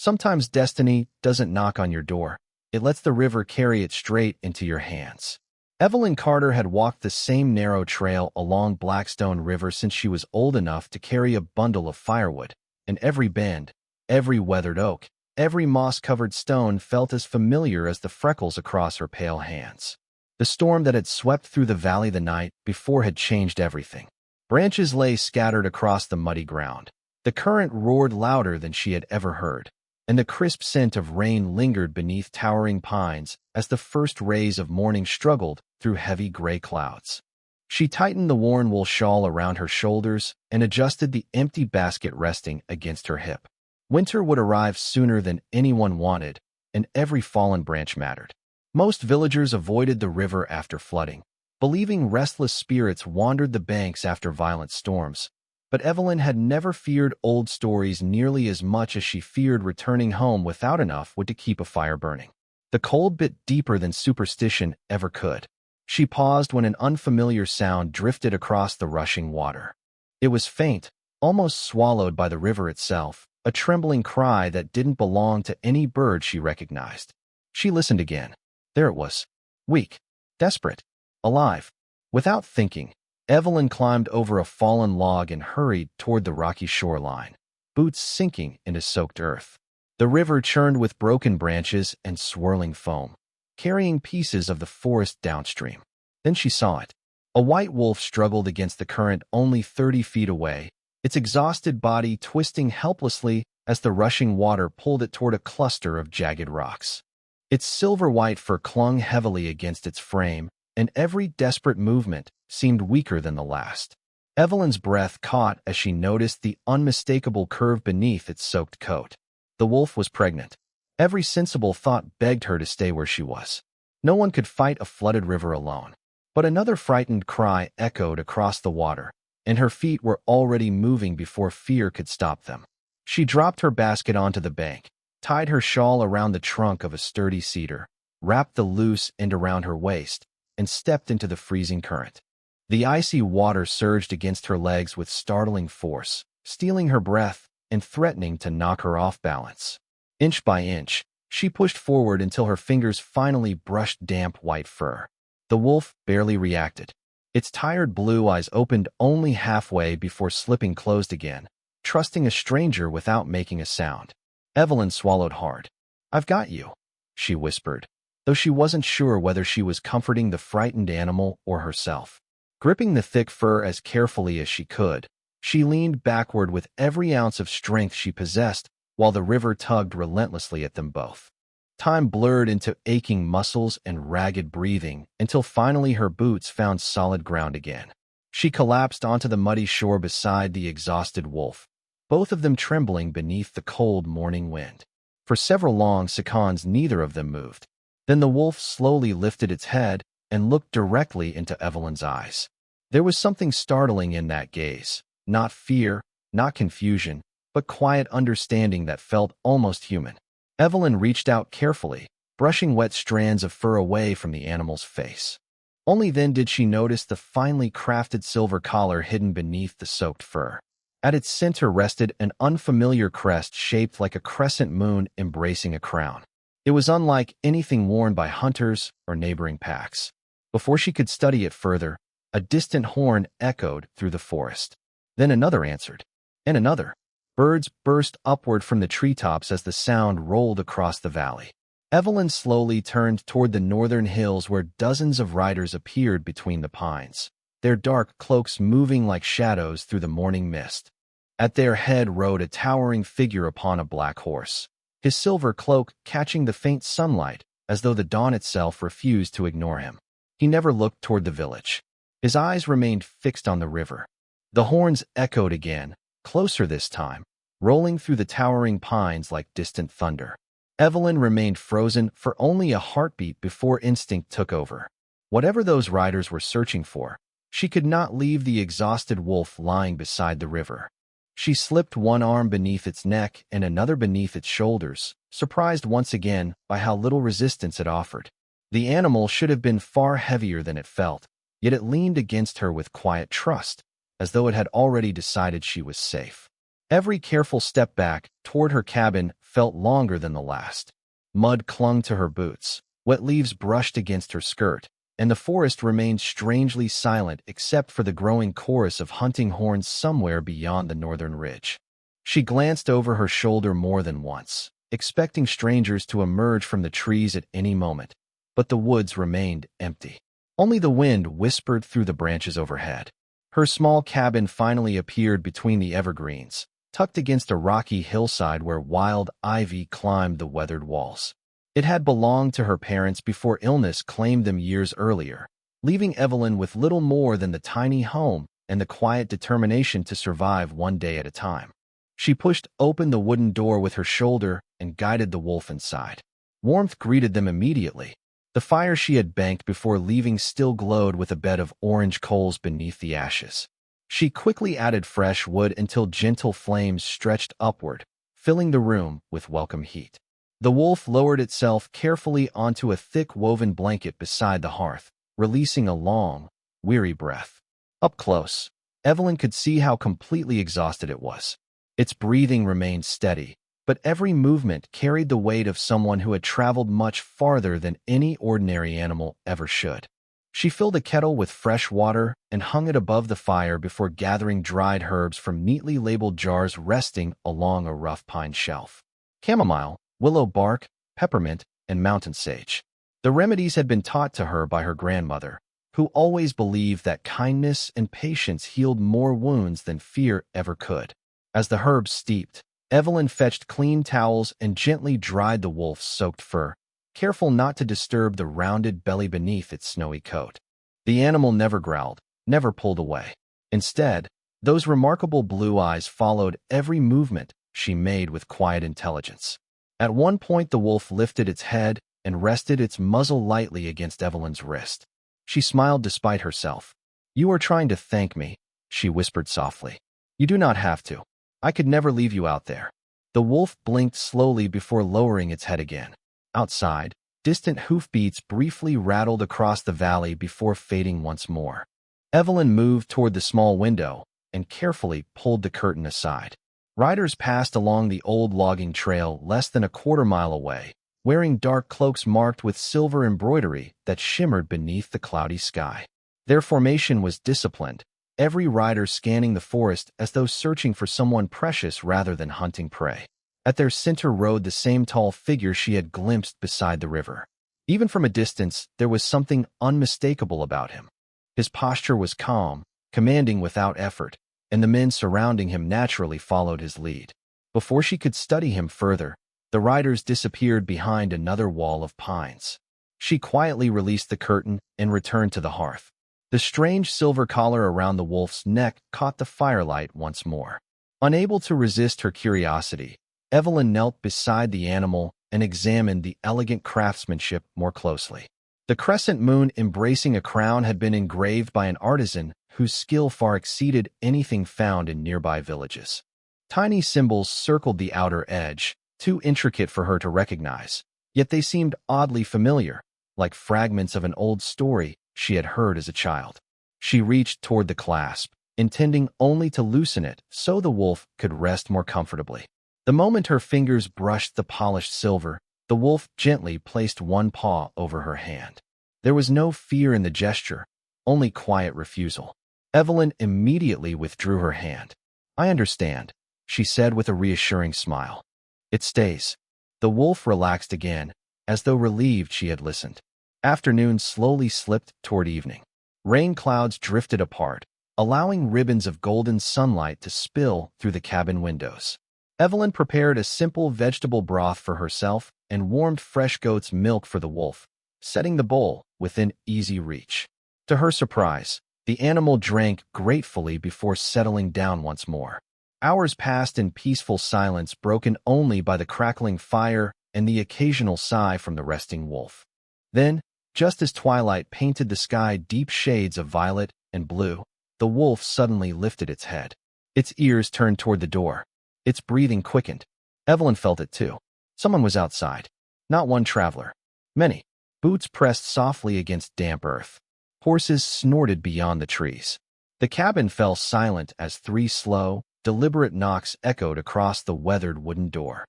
Sometimes destiny doesn't knock on your door. It lets the river carry it straight into your hands. Evelyn Carter had walked the same narrow trail along Blackstone River since she was old enough to carry a bundle of firewood, and every bend, every weathered oak, every moss-covered stone felt as familiar as the freckles across her pale hands. The storm that had swept through the valley the night before had changed everything. Branches lay scattered across the muddy ground. The current roared louder than she had ever heard, and the crisp scent of rain lingered beneath towering pines as the first rays of morning struggled through heavy gray clouds. She tightened the worn wool shawl around her shoulders and adjusted the empty basket resting against her hip. Winter would arrive sooner than anyone wanted, and every fallen branch mattered. Most villagers avoided the river after flooding, believing restless spirits wandered the banks after violent storms. But Evelyn had never feared old stories nearly as much as she feared returning home without enough wood to keep a fire burning. The cold bit deeper than superstition ever could. She paused when an unfamiliar sound drifted across the rushing water. It was faint, almost swallowed by the river itself, a trembling cry that didn't belong to any bird she recognized. She listened again. There it was. Weak, desperate, alive. Without thinking, Evelyn climbed over a fallen log and hurried toward the rocky shoreline, boots sinking into soaked earth. The river churned with broken branches and swirling foam, carrying pieces of the forest downstream. Then she saw it. A white wolf struggled against the current only 30 feet away, its exhausted body twisting helplessly as the rushing water pulled it toward a cluster of jagged rocks. Its silver-white fur clung heavily against its frame, and every desperate movement seemed weaker than the last. Evelyn's breath caught as she noticed the unmistakable curve beneath its soaked coat. The wolf was pregnant. Every sensible thought begged her to stay where she was. No one could fight a flooded river alone. But another frightened cry echoed across the water, and her feet were already moving before fear could stop them. She dropped her basket onto the bank, tied her shawl around the trunk of a sturdy cedar, wrapped the loose end around her waist, and stepped into the freezing current. The icy water surged against her legs with startling force, stealing her breath and threatening to knock her off balance. Inch by inch, she pushed forward until her fingers finally brushed damp white fur. The wolf barely reacted. Its tired blue eyes opened only halfway before slipping closed again, trusting a stranger without making a sound. Evelyn swallowed hard. "I've got you," she whispered, though she wasn't sure whether she was comforting the frightened animal or herself. Gripping the thick fur as carefully as she could, she leaned backward with every ounce of strength she possessed while the river tugged relentlessly at them both. Time blurred into aching muscles and ragged breathing until finally her boots found solid ground again. She collapsed onto the muddy shore beside the exhausted wolf, both of them trembling beneath the cold morning wind. For several long seconds neither of them moved. Then the wolf slowly lifted its head and looked directly into Evelyn's eyes. There was something startling in that gaze. Not fear, not confusion, but quiet understanding that felt almost human. Evelyn reached out carefully, brushing wet strands of fur away from the animal's face. Only then did she notice the finely crafted silver collar hidden beneath the soaked fur. At its center rested an unfamiliar crest shaped like a crescent moon embracing a crown. It was unlike anything worn by hunters or neighboring packs. Before she could study it further, a distant horn echoed through the forest. Then another answered, and another. Birds burst upward from the treetops as the sound rolled across the valley. Evelyn slowly turned toward the northern hills where dozens of riders appeared between the pines, their dark cloaks moving like shadows through the morning mist. At their head rode a towering figure upon a black horse, his silver cloak catching the faint sunlight as though the dawn itself refused to ignore him. He never looked toward the village. His eyes remained fixed on the river. The horns echoed again, closer this time, rolling through the towering pines like distant thunder. Evelyn remained frozen for only a heartbeat before instinct took over. Whatever those riders were searching for, she could not leave the exhausted wolf lying beside the river. She slipped one arm beneath its neck and another beneath its shoulders, surprised once again by how little resistance it offered. The animal should have been far heavier than it felt, yet it leaned against her with quiet trust, as though it had already decided she was safe. Every careful step back toward her cabin felt longer than the last. Mud clung to her boots, wet leaves brushed against her skirt, and the forest remained strangely silent except for the growing chorus of hunting horns somewhere beyond the northern ridge. She glanced over her shoulder more than once, expecting strangers to emerge from the trees at any moment, but the woods remained empty. Only the wind whispered through the branches overhead. Her small cabin finally appeared between the evergreens, tucked against a rocky hillside where wild ivy climbed the weathered walls. It had belonged to her parents before illness claimed them years earlier, leaving Evelyn with little more than the tiny home and the quiet determination to survive one day at a time. She pushed open the wooden door with her shoulder and guided the wolf inside. Warmth greeted them immediately. The fire she had banked before leaving still glowed with a bed of orange coals beneath the ashes. She quickly added fresh wood until gentle flames stretched upward, filling the room with welcome heat. The wolf lowered itself carefully onto a thick woven blanket beside the hearth, releasing a long, weary breath. Up close, Evelyn could see how completely exhausted it was. Its breathing remained steady, but every movement carried the weight of someone who had traveled much farther than any ordinary animal ever should. She filled a kettle with fresh water and hung it above the fire before gathering dried herbs from neatly labeled jars resting along a rough pine shelf. Chamomile, willow bark, peppermint, and mountain sage. The remedies had been taught to her by her grandmother, who always believed that kindness and patience healed more wounds than fear ever could. As the herbs steeped, Evelyn fetched clean towels and gently dried the wolf's soaked fur, careful not to disturb the rounded belly beneath its snowy coat. The animal never growled, never pulled away. Instead, those remarkable blue eyes followed every movement she made with quiet intelligence. At one point, the wolf lifted its head and rested its muzzle lightly against Evelyn's wrist. She smiled despite herself. "You are trying to thank me," she whispered softly. "You do not have to. I could never leave you out there." The wolf blinked slowly before lowering its head again. Outside, distant hoofbeats briefly rattled across the valley before fading once more. Evelyn moved toward the small window and carefully pulled the curtain aside. Riders passed along the old logging trail less than a quarter-mile away, wearing dark cloaks marked with silver embroidery that shimmered beneath the cloudy sky. Their formation was disciplined, every rider scanning the forest as though searching for someone precious rather than hunting prey. At their center rode the same tall figure she had glimpsed beside the river. Even from a distance, there was something unmistakable about him. His posture was calm, commanding without effort, and the men surrounding him naturally followed his lead. Before she could study him further, the riders disappeared behind another wall of pines. She quietly released the curtain and returned to the hearth. The strange silver collar around the wolf's neck caught the firelight once more. Unable to resist her curiosity, Evelyn knelt beside the animal and examined the elegant craftsmanship more closely. The crescent moon embracing a crown had been engraved by an artisan whose skill far exceeded anything found in nearby villages. Tiny symbols circled the outer edge, too intricate for her to recognize, yet they seemed oddly familiar, like fragments of an old story she had heard as a child. She reached toward the clasp, intending only to loosen it so the wolf could rest more comfortably. The moment her fingers brushed the polished silver, the wolf gently placed one paw over her hand. There was no fear in the gesture, only quiet refusal. Evelyn immediately withdrew her hand. "I understand," she said with a reassuring smile. "It stays." The wolf relaxed again, as though relieved she had listened. Afternoon slowly slipped toward evening. Rain clouds drifted apart, allowing ribbons of golden sunlight to spill through the cabin windows. Evelyn prepared a simple vegetable broth for herself and warmed fresh goat's milk for the wolf, setting the bowl within easy reach. To her surprise, the animal drank gratefully before settling down once more. Hours passed in peaceful silence, broken only by the crackling fire and the occasional sigh from the resting wolf. Then, just as twilight painted the sky deep shades of violet and blue, the wolf suddenly lifted its head. Its ears turned toward the door. Its breathing quickened. Evelyn felt it too. Someone was outside. Not one traveler. Many. Boots pressed softly against damp earth. Horses snorted beyond the trees. The cabin fell silent as three slow, deliberate knocks echoed across the weathered wooden door.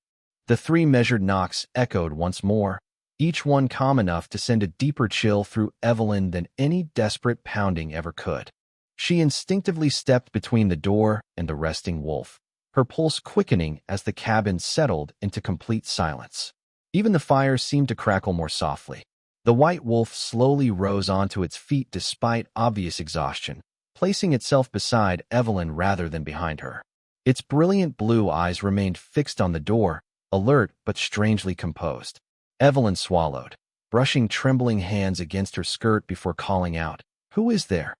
The 3 measured knocks echoed once more, each one calm enough to send a deeper chill through Evelyn than any desperate pounding ever could. She instinctively stepped between the door and the resting wolf, her pulse quickening as the cabin settled into complete silence. Even the fire seemed to crackle more softly. The white wolf slowly rose onto its feet despite obvious exhaustion, placing itself beside Evelyn rather than behind her. Its brilliant blue eyes remained fixed on the door, alert but strangely composed. Evelyn swallowed, brushing trembling hands against her skirt before calling out, "Who is there?"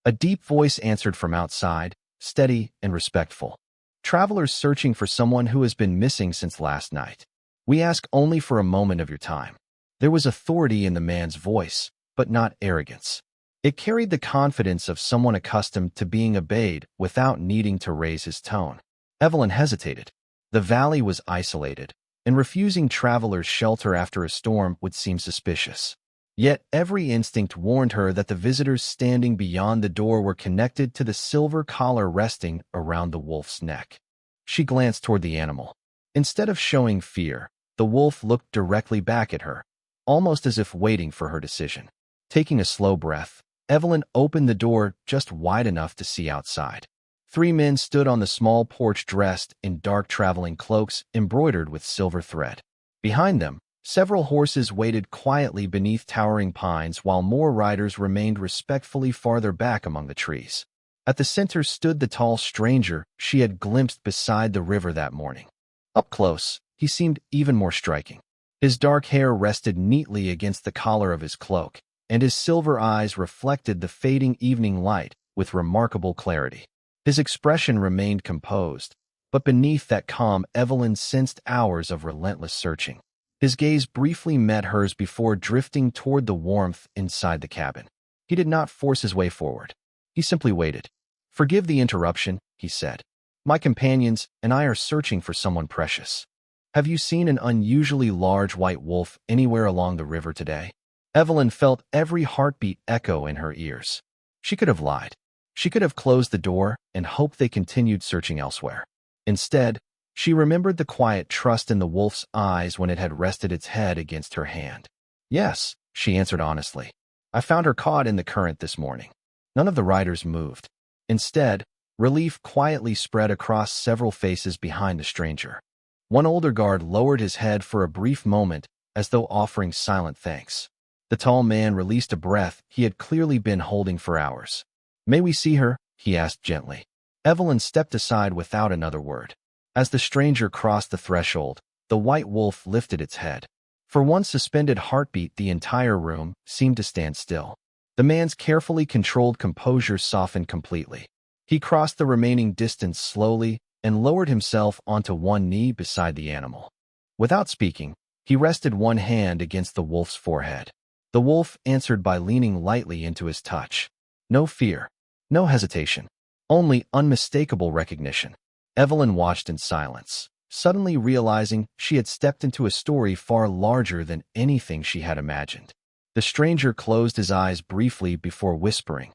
A deep voice answered from outside, steady and respectful. "Travelers searching for someone who has been missing since last night. We ask only for a moment of your time." There was authority in the man's voice, but not arrogance. It carried the confidence of someone accustomed to being obeyed without needing to raise his tone. Evelyn hesitated. The valley was isolated, and refusing travelers shelter after a storm would seem suspicious. Yet every instinct warned her that the visitors standing beyond the door were connected to the silver collar resting around the wolf's neck. She glanced toward the animal. Instead of showing fear, the wolf looked directly back at her, almost as if waiting for her decision. Taking a slow breath, Evelyn opened the door just wide enough to see outside. 3 men stood on the small porch dressed in dark traveling cloaks embroidered with silver thread. Behind them, several horses waited quietly beneath towering pines while more riders remained respectfully farther back among the trees. At the center stood the tall stranger she had glimpsed beside the river that morning. Up close, he seemed even more striking. His dark hair rested neatly against the collar of his cloak, and his silver eyes reflected the fading evening light with remarkable clarity. His expression remained composed, but beneath that calm Evelyn sensed hours of relentless searching. His gaze briefly met hers before drifting toward the warmth inside the cabin. He did not force his way forward. He simply waited. "Forgive the interruption," he said. "My companions and I are searching for someone precious. Have you seen an unusually large white wolf anywhere along the river today?" Evelyn felt every heartbeat echo in her ears. She could have lied. She could have closed the door and hoped they continued searching elsewhere. Instead, she remembered the quiet trust in the wolf's eyes when it had rested its head against her hand. "Yes," she answered honestly. "I found her caught in the current this morning." None of the riders moved. Instead, relief quietly spread across several faces behind the stranger. One older guard lowered his head for a brief moment as though offering silent thanks. The tall man released a breath he had clearly been holding for hours. "May we see her?" he asked gently. Evelyn stepped aside without another word. As the stranger crossed the threshold, the white wolf lifted its head. For one suspended heartbeat, the entire room seemed to stand still. The man's carefully controlled composure softened completely. He crossed the remaining distance slowly and lowered himself onto one knee beside the animal. Without speaking, he rested one hand against the wolf's forehead. The wolf answered by leaning lightly into his touch. No fear, no hesitation, only unmistakable recognition. Evelyn watched in silence, suddenly realizing she had stepped into a story far larger than anything she had imagined. The stranger closed his eyes briefly before whispering,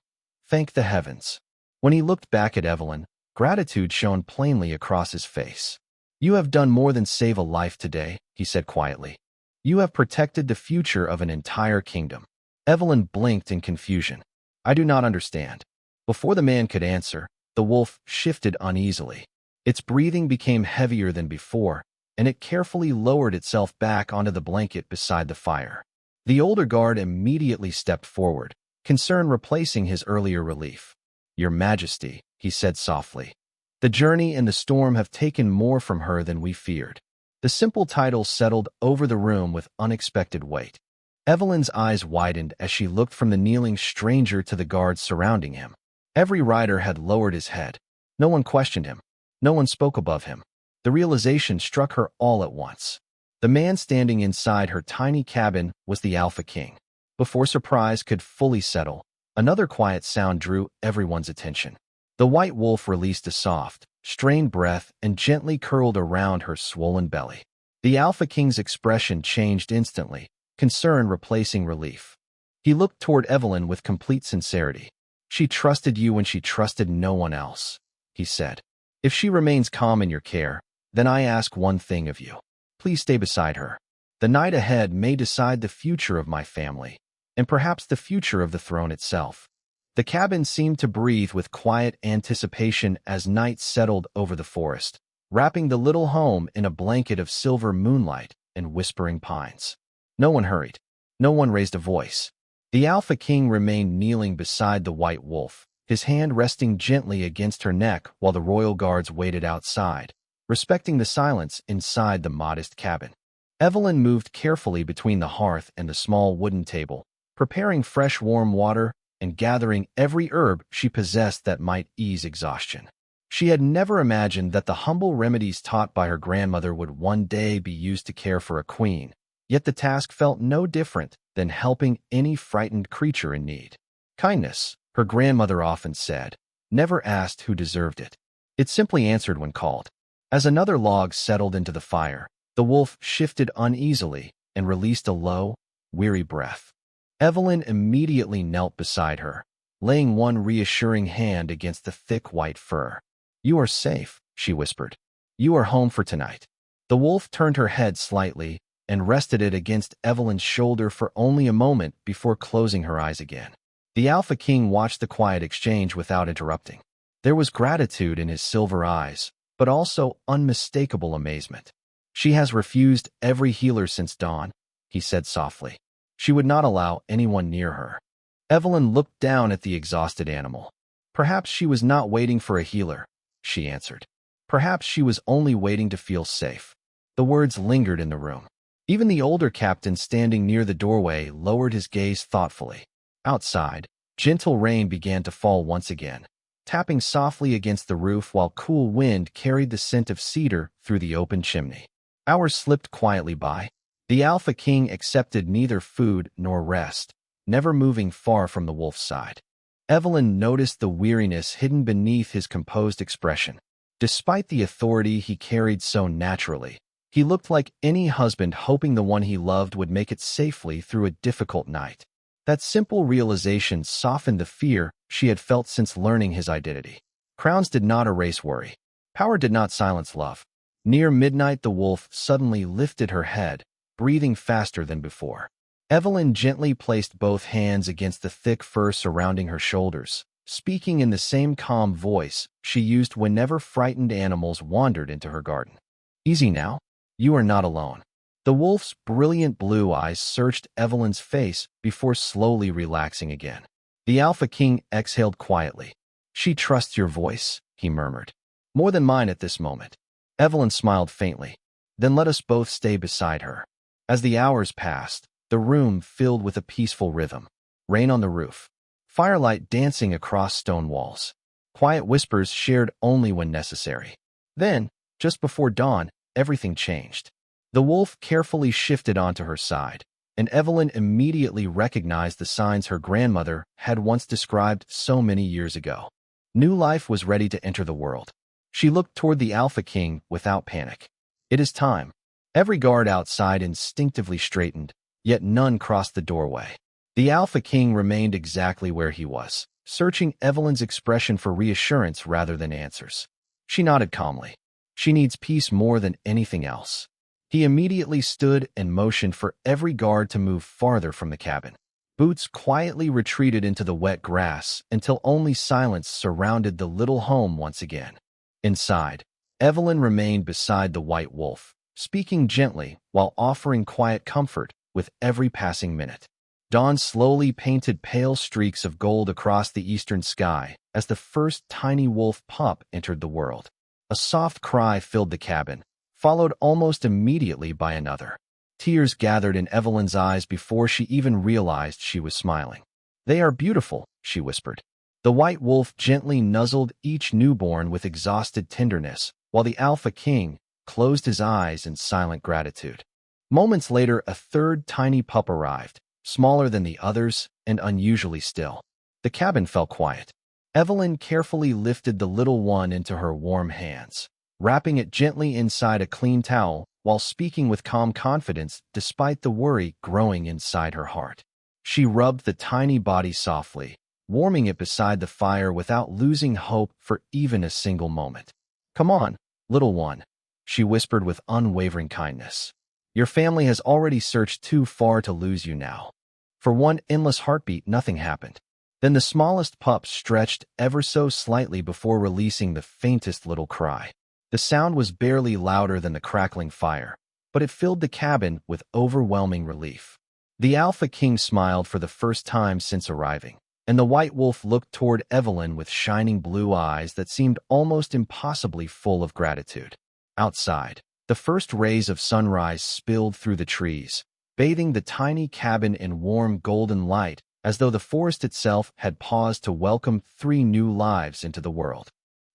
"Thank the heavens." When he looked back at Evelyn, gratitude shone plainly across his face. "You have done more than save a life today," he said quietly. "You have protected the future of an entire kingdom." Evelyn blinked in confusion. "I do not understand." Before the man could answer, the wolf shifted uneasily. Its breathing became heavier than before, and it carefully lowered itself back onto the blanket beside the fire. The older guard immediately stepped forward, concern replacing his earlier relief. "Your Majesty," he said softly. "The journey and the storm have taken more from her than we feared." The simple title settled over the room with unexpected weight. Evelyn's eyes widened as she looked from the kneeling stranger to the guards surrounding him. Every rider had lowered his head. No one questioned him. No one spoke above him. The realization struck her all at once. The man standing inside her tiny cabin was the Alpha King. Before surprise could fully settle, another quiet sound drew everyone's attention. The white wolf released a soft, strained breath and gently curled around her swollen belly. The Alpha King's expression changed instantly, concern replacing relief. He looked toward Evelyn with complete sincerity. "She trusted you when she trusted no one else," he said. If she remains calm in your care, then I ask one thing of you. Please stay beside her. The night ahead may decide the future of my family, and perhaps the future of the throne itself. The cabin seemed to breathe with quiet anticipation as night settled over the forest, wrapping the little home in a blanket of silver moonlight and whispering pines. No one hurried. No one raised a voice. The Alpha King remained kneeling beside the white wolf, his hand resting gently against her neck while the royal guards waited outside, respecting the silence inside the modest cabin. Evelyn moved carefully between the hearth and the small wooden table, preparing fresh warm water and gathering every herb she possessed that might ease exhaustion. She had never imagined that the humble remedies taught by her grandmother would one day be used to care for a queen, yet the task felt no different than helping any frightened creature in need. Kindness, her grandmother often said, never asked who deserved it. It simply answered when called. As another log settled into the fire, the wolf shifted uneasily and released a low, weary breath. Evelyn immediately knelt beside her, laying one reassuring hand against the thick white fur. "You are safe," she whispered. "You are home for tonight." The wolf turned her head slightly and rested it against Evelyn's shoulder for only a moment before closing her eyes again. The Alpha King watched the quiet exchange without interrupting. There was gratitude in his silver eyes, but also unmistakable amazement. "She has refused every healer since dawn," he said softly. "She would not allow anyone near her." Evelyn looked down at the exhausted animal. "Perhaps she was not waiting for a healer," she answered. "Perhaps she was only waiting to feel safe." The words lingered in the room. Even the older captain standing near the doorway lowered his gaze thoughtfully. Outside, gentle rain began to fall once again, tapping softly against the roof while cool wind carried the scent of cedar through the open chimney. Hours slipped quietly by. The Alpha King accepted neither food nor rest, never moving far from the wolf's side. Evelyn noticed the weariness hidden beneath his composed expression. Despite the authority he carried so naturally, he looked like any husband hoping the one he loved would make it safely through a difficult night. That simple realization softened the fear she had felt since learning his identity. Crowns did not erase worry. Power did not silence love. Near midnight, the wolf suddenly lifted her head, breathing faster than before. Evelyn gently placed both hands against the thick fur surrounding her shoulders, speaking in the same calm voice she used whenever frightened animals wandered into her garden. "Easy now. You are not alone." The wolf's brilliant blue eyes searched Evelyn's face before slowly relaxing again. The Alpha King exhaled quietly. "She trusts your voice," he murmured. "More than mine at this moment." Evelyn smiled faintly. "Then let us both stay beside her." As the hours passed, the room filled with a peaceful rhythm. Rain on the roof, firelight dancing across stone walls, quiet whispers shared only when necessary. Then, just before dawn, everything changed. The wolf carefully shifted onto her side, and Evelyn immediately recognized the signs her grandmother had once described so many years ago. New life was ready to enter the world. She looked toward the Alpha King without panic. "It is time." Every guard outside instinctively straightened, yet none crossed the doorway. The Alpha King remained exactly where he was, searching Evelyn's expression for reassurance rather than answers. She nodded calmly. "She needs peace more than anything else." He immediately stood and motioned for every guard to move farther from the cabin. Boots quietly retreated into the wet grass until only silence surrounded the little home once again. Inside, Evelyn remained beside the white wolf, speaking gently while offering quiet comfort with every passing minute. Dawn slowly painted pale streaks of gold across the eastern sky as the first tiny wolf pup entered the world. A soft cry filled the cabin, followed almost immediately by another. Tears gathered in Evelyn's eyes before she even realized she was smiling. "They are beautiful," she whispered. The white wolf gently nuzzled each newborn with exhausted tenderness, while the Alpha King closed his eyes in silent gratitude. Moments later, a third tiny pup arrived, smaller than the others and unusually still. The cabin fell quiet. Evelyn carefully lifted the little one into her warm hands, wrapping it gently inside a clean towel while speaking with calm confidence despite the worry growing inside her heart. She rubbed the tiny body softly, warming it beside the fire without losing hope for even a single moment. Come on, little one, she whispered with unwavering kindness. Your family has already searched too far to lose you now. For one endless heartbeat, nothing happened. Then the smallest pup stretched ever so slightly before releasing the faintest little cry. The sound was barely louder than the crackling fire, but it filled the cabin with overwhelming relief. The Alpha King smiled for the first time since arriving, and the White Wolf looked toward Evelyn with shining blue eyes that seemed almost impossibly full of gratitude. Outside, the first rays of sunrise spilled through the trees, bathing the tiny cabin in warm golden light, as though the forest itself had paused to welcome 3 new lives into the world.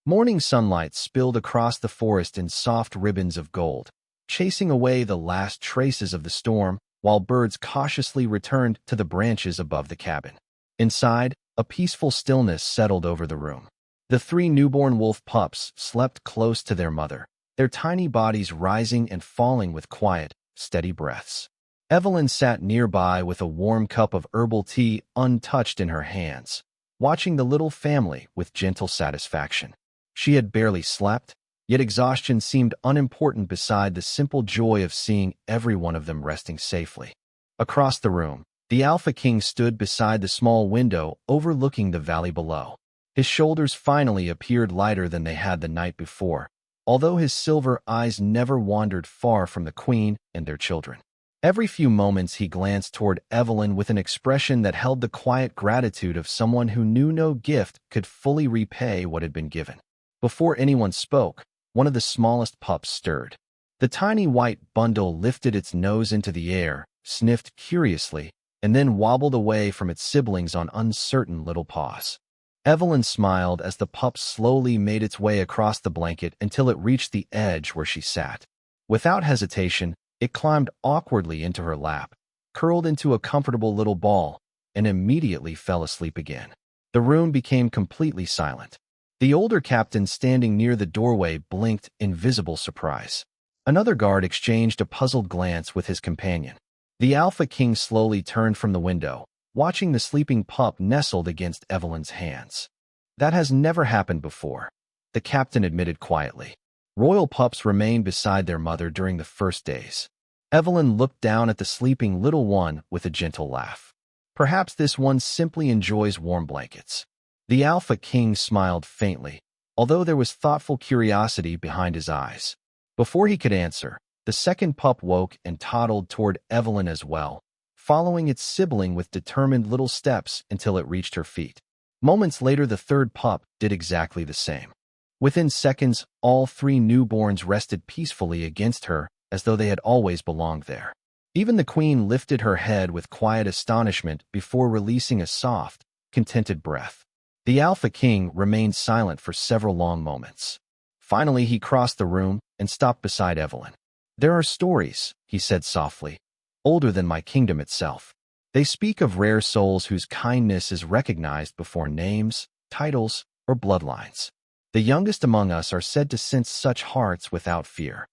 Morning sunlight spilled across the forest in soft ribbons of gold, chasing away the last traces of the storm, while birds cautiously returned to the branches above the cabin. Inside, a peaceful stillness settled over the room. The 3 newborn wolf pups slept close to their mother, their tiny bodies rising and falling with quiet, steady breaths. Evelyn sat nearby with a warm cup of herbal tea untouched in her hands, watching the little family with gentle satisfaction. She had barely slept, yet exhaustion seemed unimportant beside the simple joy of seeing every one of them resting safely. Across the room, the Alpha King stood beside the small window overlooking the valley below. His shoulders finally appeared lighter than they had the night before, although his silver eyes never wandered far from the Queen and their children. Every few moments he glanced toward Evelyn with an expression that held the quiet gratitude of someone who knew no gift could fully repay what had been given. Before anyone spoke, one of the smallest pups stirred. The tiny white bundle lifted its nose into the air, sniffed curiously, and then wobbled away from its siblings on uncertain little paws. Evelyn smiled as the pup slowly made its way across the blanket until it reached the edge where she sat. Without hesitation, it climbed awkwardly into her lap, curled into a comfortable little ball, and immediately fell asleep again. The room became completely silent. The older captain standing near the doorway blinked in visible surprise. Another guard exchanged a puzzled glance with his companion. The Alpha King slowly turned from the window, watching the sleeping pup nestled against Evelyn's hands. That has never happened before, the captain admitted quietly. Royal pups remained beside their mother during the first days. Evelyn looked down at the sleeping little one with a gentle laugh. Perhaps this one simply enjoys warm blankets. The Alpha King smiled faintly, although there was thoughtful curiosity behind his eyes. Before he could answer, the second pup woke and toddled toward Evelyn as well, following its sibling with determined little steps until it reached her feet. Moments later, the third pup did exactly the same. Within seconds, all 3 newborns rested peacefully against her as though they had always belonged there. Even the Queen lifted her head with quiet astonishment before releasing a soft, contented breath. The Alpha King remained silent for several long moments. Finally, he crossed the room and stopped beside Evelyn. There are stories, he said softly, older than my kingdom itself. They speak of rare souls whose kindness is recognized before names, titles, or bloodlines. The youngest among us are said to sense such hearts without fear.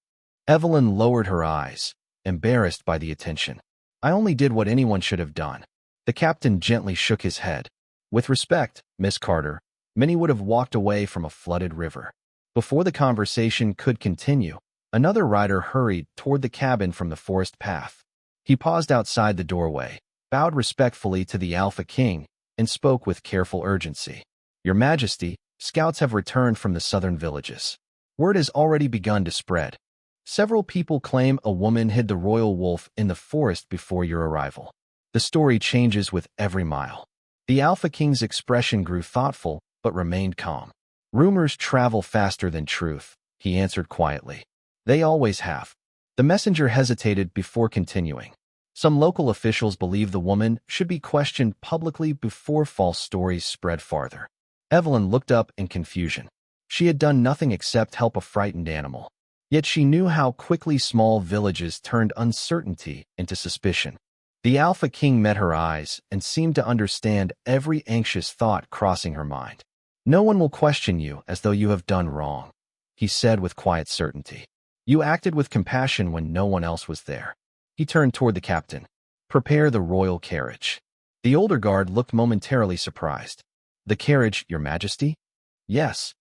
Evelyn lowered her eyes, embarrassed by the attention. I only did what anyone should have done. The captain gently shook his head. With respect, Miss Carter, many would have walked away from a flooded river. Before the conversation could continue, another rider hurried toward the cabin from the forest path. He paused outside the doorway, bowed respectfully to the Alpha King, and spoke with careful urgency. Your Majesty, scouts have returned from the southern villages. Word has already begun to spread. Several people claim a woman hid the royal wolf in the forest before your arrival. The story changes with every mile. The Alpha King's expression grew thoughtful, but remained calm. Rumors travel faster than truth, he answered quietly. They always have. The messenger hesitated before continuing. Some local officials believe the woman should be questioned publicly before false stories spread farther. Evelyn looked up in confusion. She had done nothing except help a frightened animal. Yet she knew how quickly small villages turned uncertainty into suspicion. The Alpha King met her eyes and seemed to understand every anxious thought crossing her mind. No one will question you as though you have done wrong, he said with quiet certainty. You acted with compassion when no one else was there. He turned toward the captain. Prepare the royal carriage. The older guard looked momentarily surprised. The carriage, Your Majesty? Yes.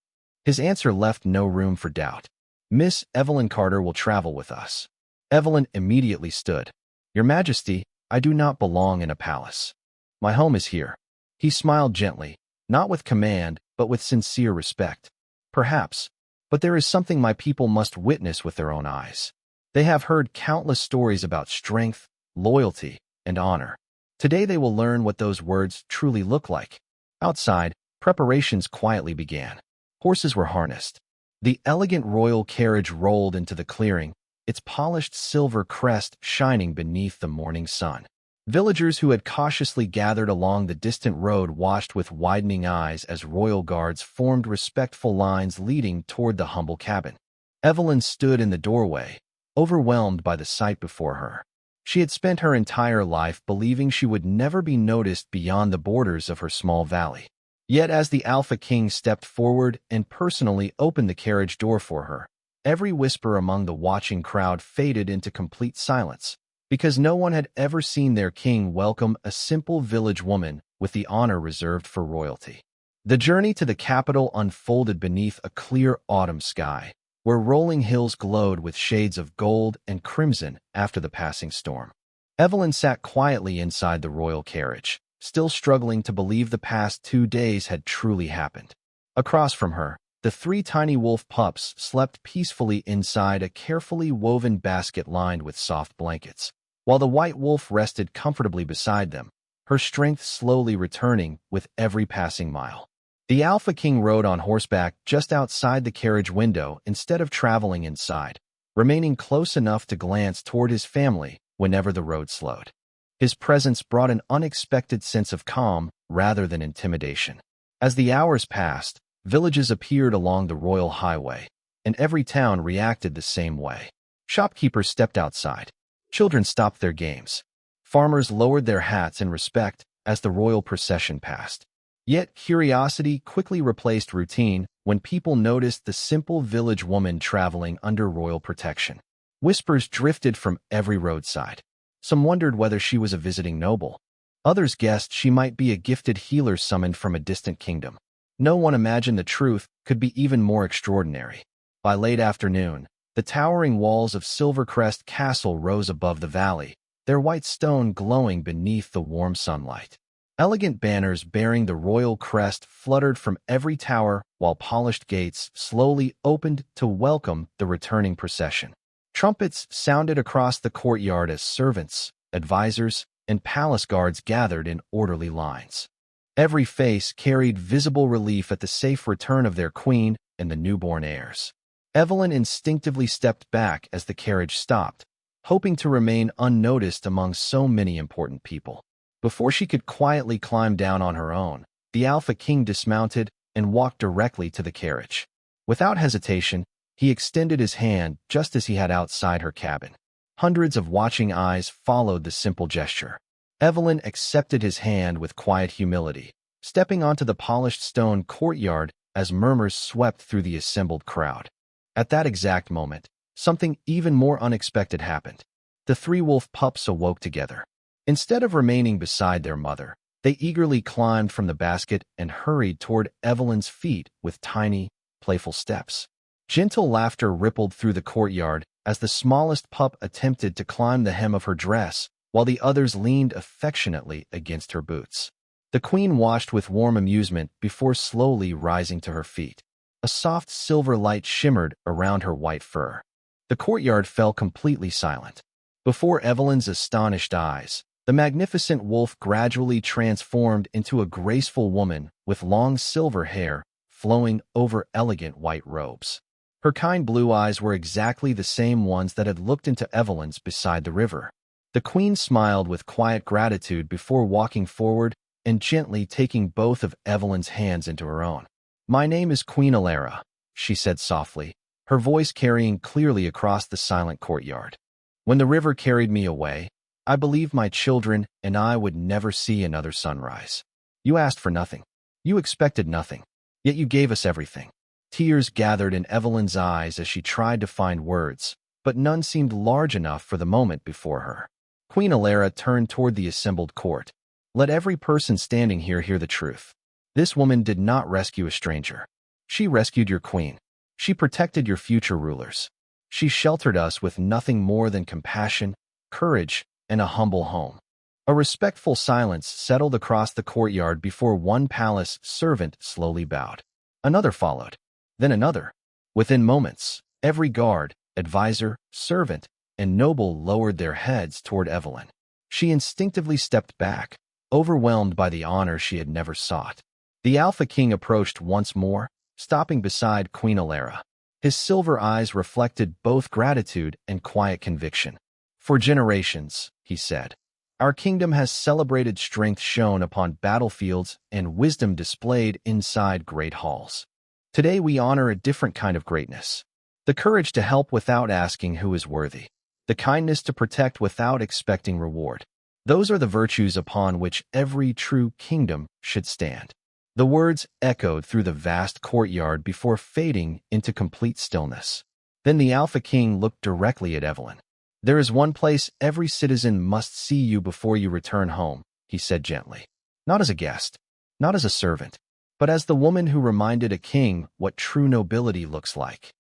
His answer left no room for doubt. Miss Evelyn Carter will travel with us. Evelyn immediately stood. Your Majesty, I do not belong in a palace. My home is here. He smiled gently, not with command, but with sincere respect. Perhaps, but there is something my people must witness with their own eyes. They have heard countless stories about strength, loyalty, and honor. Today they will learn what those words truly look like. Outside, preparations quietly began. Horses were harnessed. The elegant royal carriage rolled into the clearing, its polished silver crest shining beneath the morning sun. Villagers who had cautiously gathered along the distant road watched with widening eyes as royal guards formed respectful lines leading toward the humble cabin. Evelyn stood in the doorway, overwhelmed by the sight before her. She had spent her entire life believing she would never be noticed beyond the borders of her small valley. Yet as the Alpha King stepped forward and personally opened the carriage door for her, every whisper among the watching crowd faded into complete silence, because no one had ever seen their king welcome a simple village woman with the honor reserved for royalty. The journey to the capital unfolded beneath a clear autumn sky, where rolling hills glowed with shades of gold and crimson after the passing storm. Evelyn sat quietly inside the royal carriage, still struggling to believe the past 2 days had truly happened. Across from her, the 3 tiny wolf pups slept peacefully inside a carefully woven basket lined with soft blankets, while the white wolf rested comfortably beside them, her strength slowly returning with every passing mile. The Alpha King rode on horseback just outside the carriage window instead of traveling inside, remaining close enough to glance toward his family whenever the road slowed. His presence brought an unexpected sense of calm rather than intimidation. As the hours passed, villages appeared along the royal highway, and every town reacted the same way. Shopkeepers stepped outside. Children stopped their games. Farmers lowered their hats in respect as the royal procession passed. Yet curiosity quickly replaced routine when people noticed the simple village woman traveling under royal protection. Whispers drifted from every roadside. Some wondered whether she was a visiting noble. Others guessed she might be a gifted healer summoned from a distant kingdom. No one imagined the truth could be even more extraordinary. By late afternoon, the towering walls of Silvercrest Castle rose above the valley, their white stone glowing beneath the warm sunlight. Elegant banners bearing the royal crest fluttered from every tower while polished gates slowly opened to welcome the returning procession. Trumpets sounded across the courtyard as servants, advisors, and palace guards gathered in orderly lines. Every face carried visible relief at the safe return of their queen and the newborn heirs. Evelyn instinctively stepped back as the carriage stopped, hoping to remain unnoticed among so many important people. Before she could quietly climb down on her own, the Alpha King dismounted and walked directly to the carriage. Without hesitation, he extended his hand just as he had outside her cabin. Hundreds of watching eyes followed the simple gesture. Evelyn accepted his hand with quiet humility, stepping onto the polished stone courtyard as murmurs swept through the assembled crowd. At that exact moment, something even more unexpected happened. The 3 wolf pups awoke together. Instead of remaining beside their mother, they eagerly climbed from the basket and hurried toward Evelyn's feet with tiny, playful steps. Gentle laughter rippled through the courtyard as the smallest pup attempted to climb the hem of her dress, while the others leaned affectionately against her boots. The queen watched with warm amusement before slowly rising to her feet. A soft silver light shimmered around her white fur. The courtyard fell completely silent. Before Evelyn's astonished eyes, the magnificent wolf gradually transformed into a graceful woman with long silver hair flowing over elegant white robes. Her kind blue eyes were exactly the same ones that had looked into Evelyn's beside the river. The queen smiled with quiet gratitude before walking forward and gently taking both of Evelyn's hands into her own. "My name is Queen Alara," she said softly, her voice carrying clearly across the silent courtyard. "When the river carried me away, I believed my children and I would never see another sunrise. You asked for nothing. You expected nothing. Yet you gave us everything." Tears gathered in Evelyn's eyes as she tried to find words, but none seemed large enough for the moment before her. Queen Alara turned toward the assembled court. "Let every person standing here hear the truth. This woman did not rescue a stranger. She rescued your queen. She protected your future rulers. She sheltered us with nothing more than compassion, courage, and a humble home. A respectful silence settled across the courtyard before one palace servant slowly bowed. Another followed, then another. Within moments, every guard, advisor, servant, and noble lowered their heads toward Evelyn. She instinctively stepped back, overwhelmed by the honor she had never sought. The Alpha King approached once more, stopping beside Queen Alara. His silver eyes reflected both gratitude and quiet conviction. For generations, he said, our kingdom has celebrated strength shown upon battlefields and wisdom displayed inside great halls. Today we honor a different kind of greatness. The courage to help without asking who is worthy. The kindness to protect without expecting reward. Those are the virtues upon which every true kingdom should stand. The words echoed through the vast courtyard before fading into complete stillness. Then the Alpha King looked directly at Evelyn. There is one place every citizen must see you before you return home, he said gently. Not as a guest, not as a servant, but as the woman who reminded a king what true nobility looks like.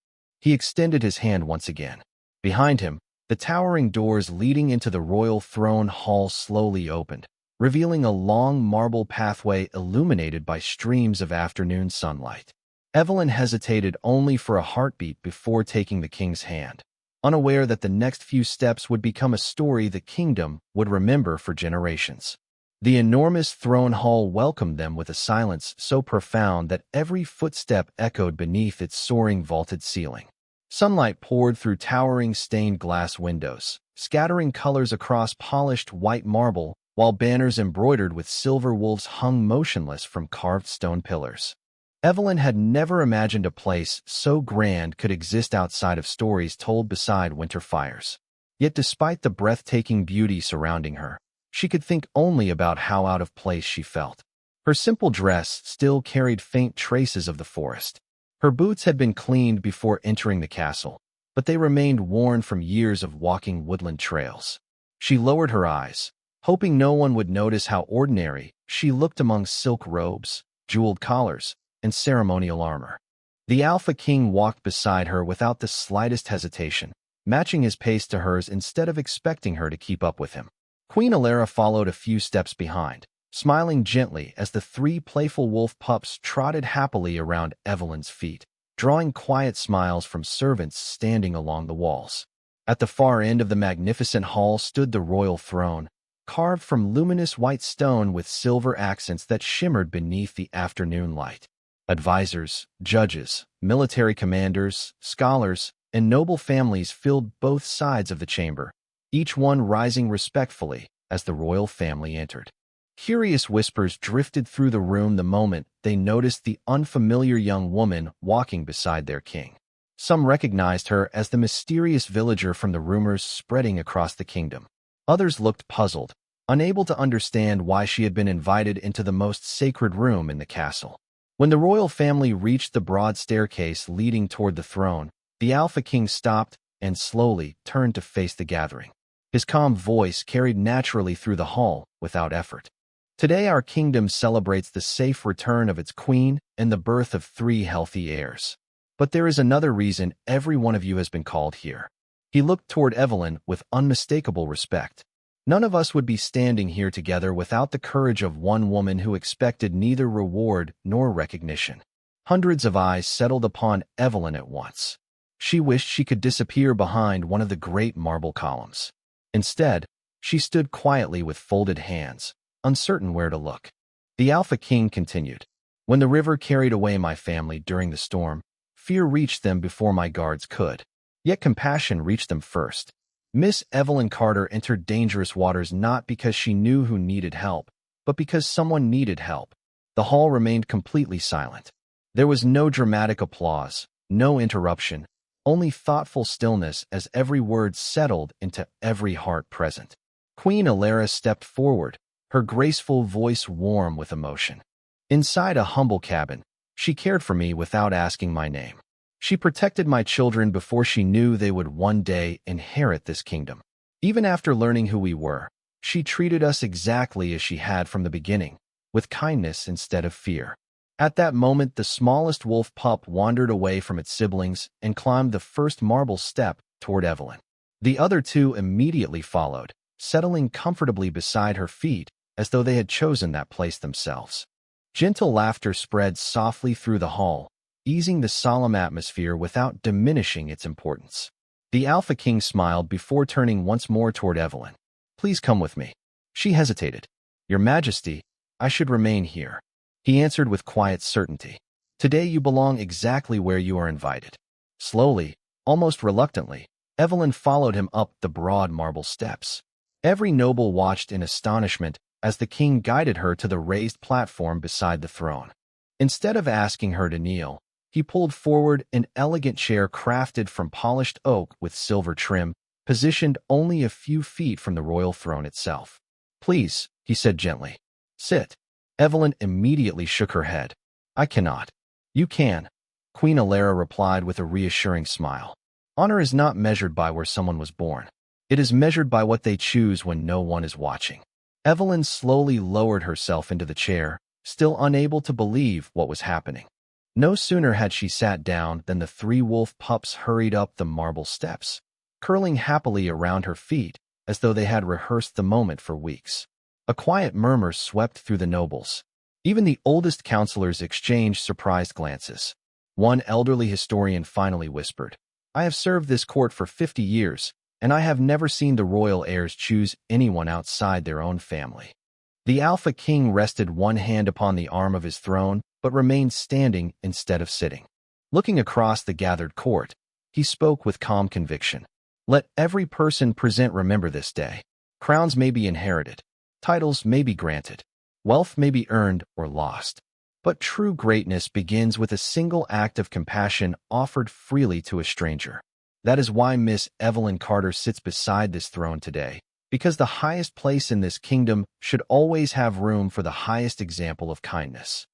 He extended his hand once again. Behind him, the towering doors leading into the royal throne hall slowly opened, revealing a long marble pathway illuminated by streams of afternoon sunlight. Evelyn hesitated only for a heartbeat before taking the king's hand, unaware that the next few steps would become a story the kingdom would remember for generations. The enormous throne hall welcomed them with a silence so profound that every footstep echoed beneath its soaring vaulted ceiling. Sunlight poured through towering stained glass windows, scattering colors across polished white marble, while banners embroidered with silver wolves hung motionless from carved stone pillars. Evelyn had never imagined a place so grand could exist outside of stories told beside winter fires. Yet despite the breathtaking beauty surrounding her, she could think only about how out of place she felt. Her simple dress still carried faint traces of the forest. Her boots had been cleaned before entering the castle, but they remained worn from years of walking woodland trails. She lowered her eyes, hoping no one would notice how ordinary she looked among silk robes, jeweled collars, and ceremonial armor. The Alpha King walked beside her without the slightest hesitation, matching his pace to hers instead of expecting her to keep up with him. Queen Alara followed a few steps behind, smiling gently as the three playful wolf pups trotted happily around Evelyn's feet, drawing quiet smiles from servants standing along the walls. At the far end of the magnificent hall stood the royal throne, carved from luminous white stone with silver accents that shimmered beneath the afternoon light. Advisors, judges, military commanders, scholars, and noble families filled both sides of the chamber, each one rising respectfully as the royal family entered. Curious whispers drifted through the room the moment they noticed the unfamiliar young woman walking beside their king. Some recognized her as the mysterious villager from the rumors spreading across the kingdom. Others looked puzzled, unable to understand why she had been invited into the most sacred room in the castle. When the royal family reached the broad staircase leading toward the throne, the Alpha King stopped and slowly turned to face the gathering. His calm voice carried naturally through the hall without effort. Today our kingdom celebrates the safe return of its queen and the birth of 3 healthy heirs. But there is another reason every one of you has been called here. He looked toward Evelyn with unmistakable respect. None of us would be standing here together without the courage of one woman who expected neither reward nor recognition. Hundreds of eyes settled upon Evelyn at once. She wished she could disappear behind one of the great marble columns. Instead, she stood quietly with folded hands, uncertain where to look. The Alpha King continued, "When the river carried away my family during the storm, fear reached them before my guards could. Yet compassion reached them first. Miss Evelyn Carter entered dangerous waters not because she knew who needed help, but because someone needed help." The hall remained completely silent. There was no dramatic applause, no interruption, only thoughtful stillness as every word settled into every heart present. Queen Alara stepped forward, her graceful voice warm with emotion. Inside a humble cabin, she cared for me without asking my name. She protected my children before she knew they would one day inherit this kingdom. Even after learning who we were, she treated us exactly as she had from the beginning, with kindness instead of fear. At that moment, the smallest wolf pup wandered away from its siblings and climbed the first marble step toward Evelyn. The other two immediately followed, settling comfortably beside her feet as though they had chosen that place themselves. Gentle laughter spread softly through the hall, easing the solemn atmosphere without diminishing its importance. The Alpha King smiled before turning once more toward Evelyn. "Please come with me." She hesitated. "Your Majesty, I should remain here," he answered with quiet certainty. "Today you belong exactly where you are invited." Slowly, almost reluctantly, Evelyn followed him up the broad marble steps. Every noble watched in astonishment as the king guided her to the raised platform beside the throne. Instead of asking her to kneel, he pulled forward an elegant chair crafted from polished oak with silver trim, positioned only a few feet from the royal throne itself. "Please," he said gently, "sit." Evelyn immediately shook her head. "I cannot." "You can," Queen Alara replied with a reassuring smile. "Honor is not measured by where someone was born. It is measured by what they choose when no one is watching." Evelyn slowly lowered herself into the chair, still unable to believe what was happening. No sooner had she sat down than the three wolf pups hurried up the marble steps, curling happily around her feet as though they had rehearsed the moment for weeks. A quiet murmur swept through the nobles. Even the oldest counselors exchanged surprised glances. One elderly historian finally whispered, "I have served this court for 50 years, and I have never seen the royal heirs choose anyone outside their own family." The Alpha King rested one hand upon the arm of his throne, but remained standing instead of sitting. Looking across the gathered court, he spoke with calm conviction. "Let every person present remember this day. Crowns may be inherited, titles may be granted, wealth may be earned or lost. But true greatness begins with a single act of compassion offered freely to a stranger. That is why Miss Evelyn Carter sits beside this throne today, because the highest place in this kingdom should always have room for the highest example of kindness."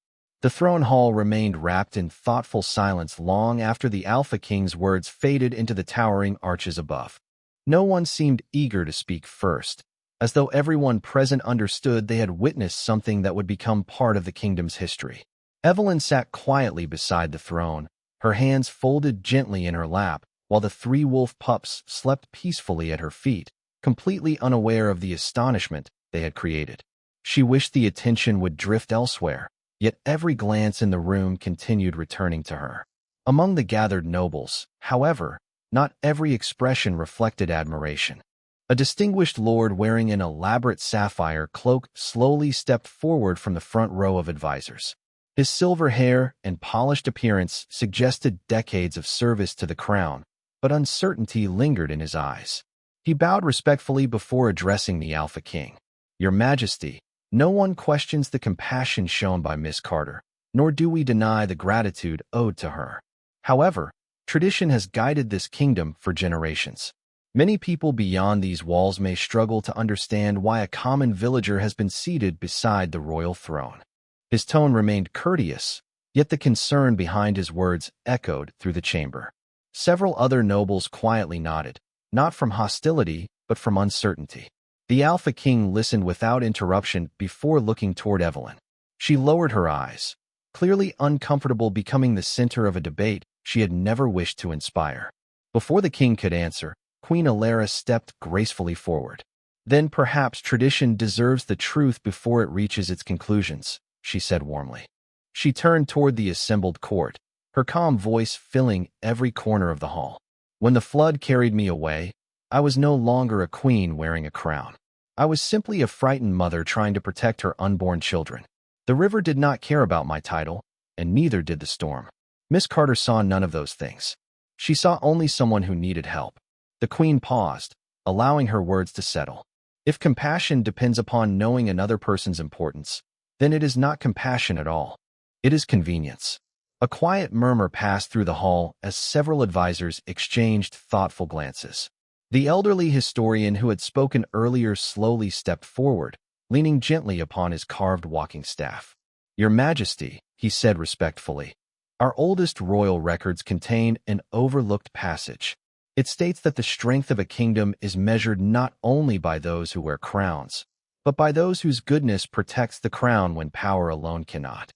The throne hall remained wrapped in thoughtful silence long after the Alpha King's words faded into the towering arches above. No one seemed eager to speak first, as though everyone present understood they had witnessed something that would become part of the kingdom's history. Evelyn sat quietly beside the throne, her hands folded gently in her lap, while the three wolf pups slept peacefully at her feet, completely unaware of the astonishment they had created. She wished the attention would drift elsewhere, yet every glance in the room continued returning to her. Among the gathered nobles, however, not every expression reflected admiration. A distinguished lord wearing an elaborate sapphire cloak slowly stepped forward from the front row of advisors. His silver hair and polished appearance suggested decades of service to the crown, but uncertainty lingered in his eyes. He bowed respectfully before addressing the Alpha King. "Your Majesty, no one questions the compassion shown by Miss Carter, nor do we deny the gratitude owed to her. However, tradition has guided this kingdom for generations. Many people beyond these walls may struggle to understand why a common villager has been seated beside the royal throne." His tone remained courteous, yet the concern behind his words echoed through the chamber. Several other nobles quietly nodded, not from hostility, but from uncertainty. The Alpha King listened without interruption before looking toward Evelyn. She lowered her eyes, clearly uncomfortable becoming the center of a debate she had never wished to inspire. Before the king could answer, Queen Alara stepped gracefully forward. "Then perhaps tradition deserves the truth before it reaches its conclusions," she said warmly. She turned toward the assembled court, her calm voice filling every corner of the hall. "When the flood carried me away, I was no longer a queen wearing a crown. I was simply a frightened mother trying to protect her unborn children. The river did not care about my title, and neither did the storm." Miss Carter saw none of those things. She saw only someone who needed help. The queen paused, allowing her words to settle. If compassion depends upon knowing another person's importance, then it is not compassion at all. It is convenience. A quiet murmur passed through the hall as several advisors exchanged thoughtful glances. The elderly historian who had spoken earlier slowly stepped forward, leaning gently upon his carved walking staff. "Your Majesty," he said respectfully, "our oldest royal records contain an overlooked passage. It states that the strength of a kingdom is measured not only by those who wear crowns, but by those whose goodness protects the crown when power alone cannot."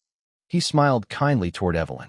He smiled kindly toward Evelyn.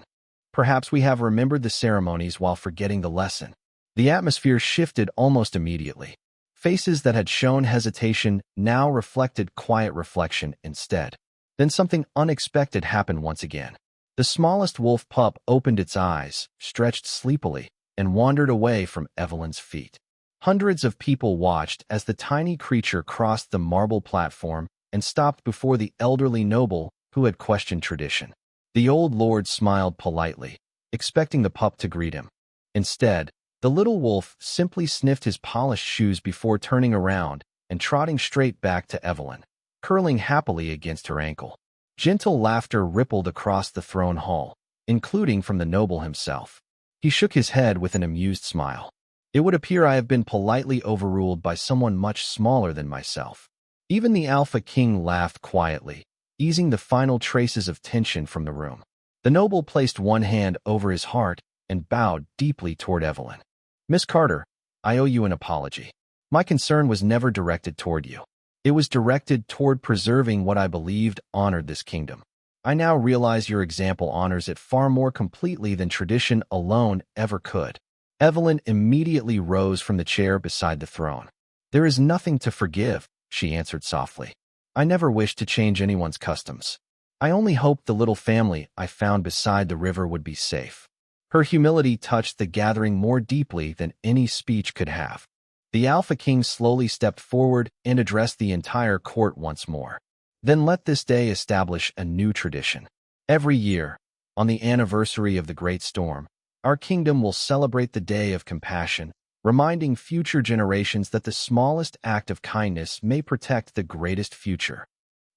Perhaps we have remembered the ceremonies while forgetting the lesson. The atmosphere shifted almost immediately. Faces that had shown hesitation now reflected quiet reflection instead. Then something unexpected happened once again. The smallest wolf pup opened its eyes, stretched sleepily, and wandered away from Evelyn's feet. Hundreds of people watched as the tiny creature crossed the marble platform and stopped before the elderly noble who had questioned tradition. The old lord smiled politely, expecting the pup to greet him. Instead, the little wolf simply sniffed his polished shoes before turning around and trotting straight back to Evelyn, curling happily against her ankle. Gentle laughter rippled across the throne hall, including from the noble himself. He shook his head with an amused smile. It would appear I have been politely overruled by someone much smaller than myself. Even the Alpha King laughed quietly, easing the final traces of tension from the room. The noble placed one hand over his heart and bowed deeply toward Evelyn. Miss Carter, I owe you an apology. My concern was never directed toward you. It was directed toward preserving what I believed honored this kingdom. I now realize your example honors it far more completely than tradition alone ever could. Evelyn immediately rose from the chair beside the throne. There is nothing to forgive, she answered softly. I never wished to change anyone's customs. I only hoped the little family I found beside the river would be safe. Her humility touched the gathering more deeply than any speech could have. The Alpha King slowly stepped forward and addressed the entire court once more. Then let this day establish a new tradition. Every year, on the anniversary of the Great Storm, our kingdom will celebrate the Day of Compassion, reminding future generations that the smallest act of kindness may protect the greatest future.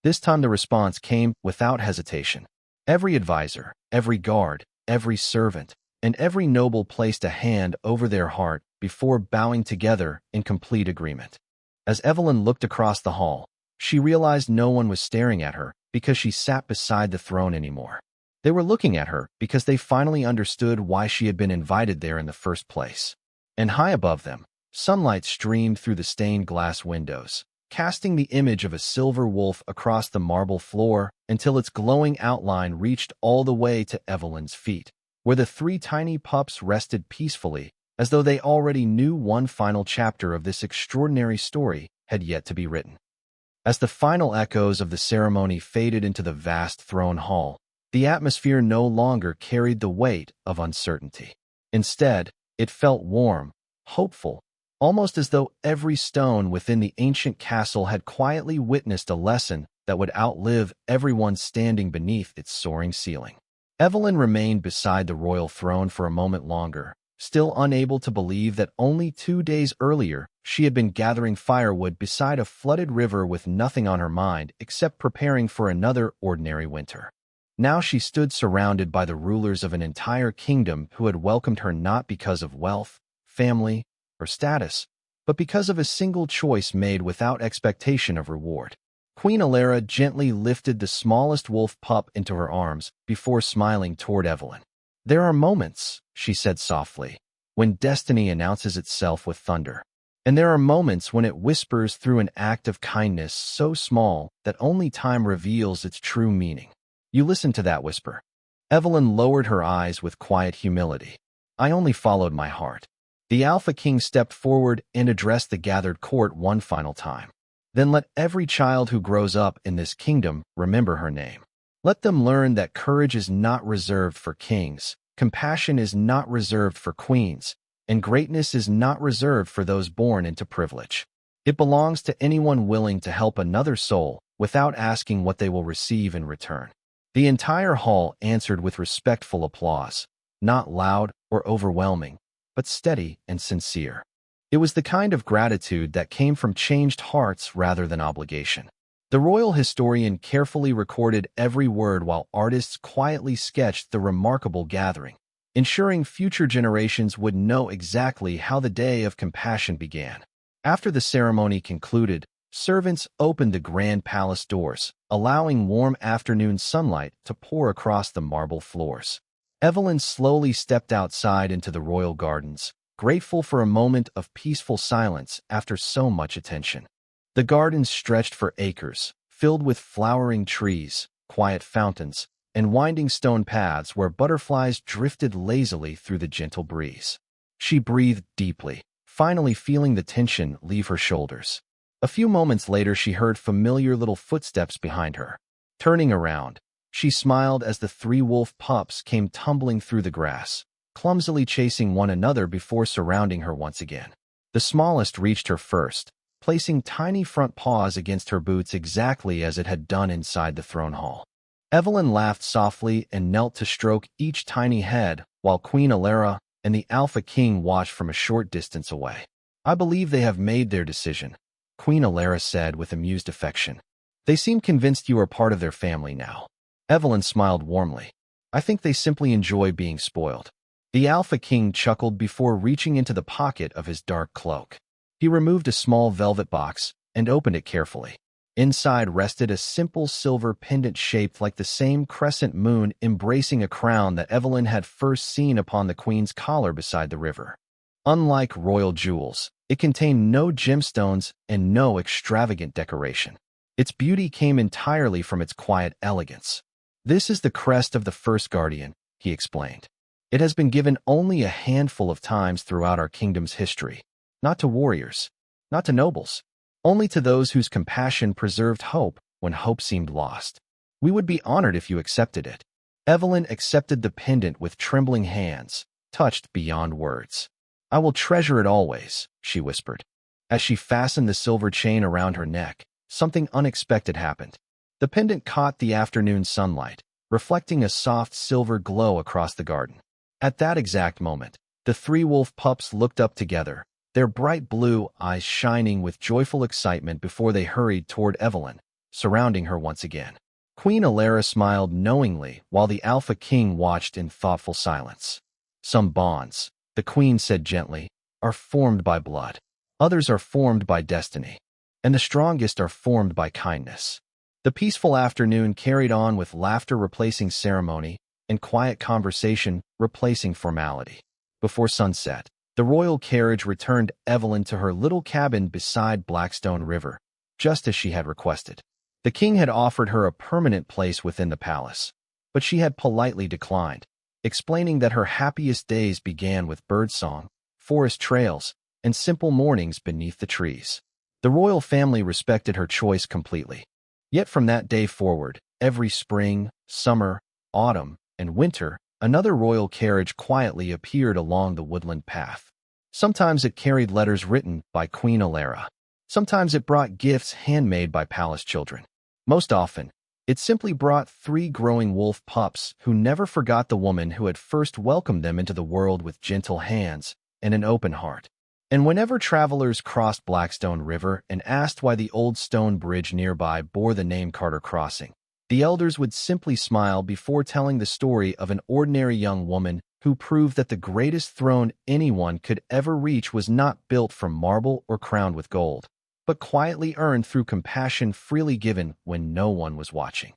This time the response came without hesitation. Every advisor, every guard, every servant, and every noble placed a hand over their heart before bowing together in complete agreement. As Evelyn looked across the hall, she realized no one was staring at her because she sat beside the throne anymore. They were looking at her because they finally understood why she had been invited there in the first place. And high above them, sunlight streamed through the stained glass windows, casting the image of a silver wolf across the marble floor until its glowing outline reached all the way to Evelyn's feet, where the three tiny pups rested peacefully, as though they already knew one final chapter of this extraordinary story had yet to be written. As the final echoes of the ceremony faded into the vast throne hall, the atmosphere no longer carried the weight of uncertainty. Instead, it felt warm, hopeful, almost as though every stone within the ancient castle had quietly witnessed a lesson that would outlive everyone standing beneath its soaring ceiling. Evelyn remained beside the royal throne for a moment longer, still unable to believe that only 2 days earlier she had been gathering firewood beside a flooded river with nothing on her mind except preparing for another ordinary winter. Now she stood surrounded by the rulers of an entire kingdom who had welcomed her not because of wealth, family, or status, but because of a single choice made without expectation of reward. Queen Alara gently lifted the smallest wolf pup into her arms before smiling toward Evelyn. There are moments, she said softly, when destiny announces itself with thunder. And there are moments when it whispers through an act of kindness so small that only time reveals its true meaning. You listen to that whisper. Evelyn lowered her eyes with quiet humility. I only followed my heart. The Alpha King stepped forward and addressed the gathered court one final time. Then let every child who grows up in this kingdom remember her name. Let them learn that courage is not reserved for kings, compassion is not reserved for queens, and greatness is not reserved for those born into privilege. It belongs to anyone willing to help another soul without asking what they will receive in return. The entire hall answered with respectful applause, not loud or overwhelming, but steady and sincere. It was the kind of gratitude that came from changed hearts rather than obligation. The royal historian carefully recorded every word while artists quietly sketched the remarkable gathering, ensuring future generations would know exactly how the Day of Compassion began. After the ceremony concluded, servants opened the grand palace doors, allowing warm afternoon sunlight to pour across the marble floors. Evelyn slowly stepped outside into the royal gardens, grateful for a moment of peaceful silence after so much attention. The gardens stretched for acres, filled with flowering trees, quiet fountains, and winding stone paths where butterflies drifted lazily through the gentle breeze. She breathed deeply, finally feeling the tension leave her shoulders. A few moments later, she heard familiar little footsteps behind her. Turning around, she smiled as the 3 wolf pups came tumbling through the grass, clumsily chasing one another before surrounding her once again. The smallest reached her first, placing tiny front paws against her boots exactly as it had done inside the throne hall. Evelyn laughed softly and knelt to stroke each tiny head, while Queen Alara and the Alpha King watched from a short distance away. "I believe they have made their decision," Queen Alara said with amused affection. "They seem convinced you are part of their family now." Evelyn smiled warmly. "I think they simply enjoy being spoiled." The Alpha King chuckled before reaching into the pocket of his dark cloak. He removed a small velvet box and opened it carefully. Inside rested a simple silver pendant shaped like the same crescent moon embracing a crown that Evelyn had first seen upon the queen's collar beside the river. Unlike royal jewels, it contained no gemstones and no extravagant decoration. Its beauty came entirely from its quiet elegance. "This is the crest of the first guardian," he explained. "It has been given only a handful of times throughout our kingdom's history. Not to warriors, not to nobles, only to those whose compassion preserved hope when hope seemed lost. We would be honored if you accepted it." Evelyn accepted the pendant with trembling hands, touched beyond words. "I will treasure it always," she whispered. As she fastened the silver chain around her neck, something unexpected happened. The pendant caught the afternoon sunlight, reflecting a soft silver glow across the garden. At that exact moment, the 3 wolf pups looked up together, their bright blue eyes shining with joyful excitement before they hurried toward Evelyn, surrounding her once again. Queen Alara smiled knowingly while the Alpha King watched in thoughtful silence. "Some bonds," the queen said gently, "are formed by blood. Others are formed by destiny. And the strongest are formed by kindness." The peaceful afternoon carried on with laughter replacing ceremony and quiet conversation replacing formality. Before sunset, the royal carriage returned Evelyn to her little cabin beside Blackstone River, just as she had requested. The king had offered her a permanent place within the palace, but she had politely declined, explaining that her happiest days began with birdsong, forest trails, and simple mornings beneath the trees. The royal family respected her choice completely. Yet from that day forward, every spring, summer, autumn, and winter, another royal carriage quietly appeared along the woodland path. Sometimes it carried letters written by Queen Alara. Sometimes it brought gifts handmade by palace children. Most often, it simply brought 3 growing wolf pups who never forgot the woman who had first welcomed them into the world with gentle hands and an open heart. And whenever travelers crossed Blackstone River and asked why the old stone bridge nearby bore the name Carter Crossing, the elders would simply smile before telling the story of an ordinary young woman who proved that the greatest throne anyone could ever reach was not built from marble or crowned with gold, but quietly earned through compassion freely given when no one was watching.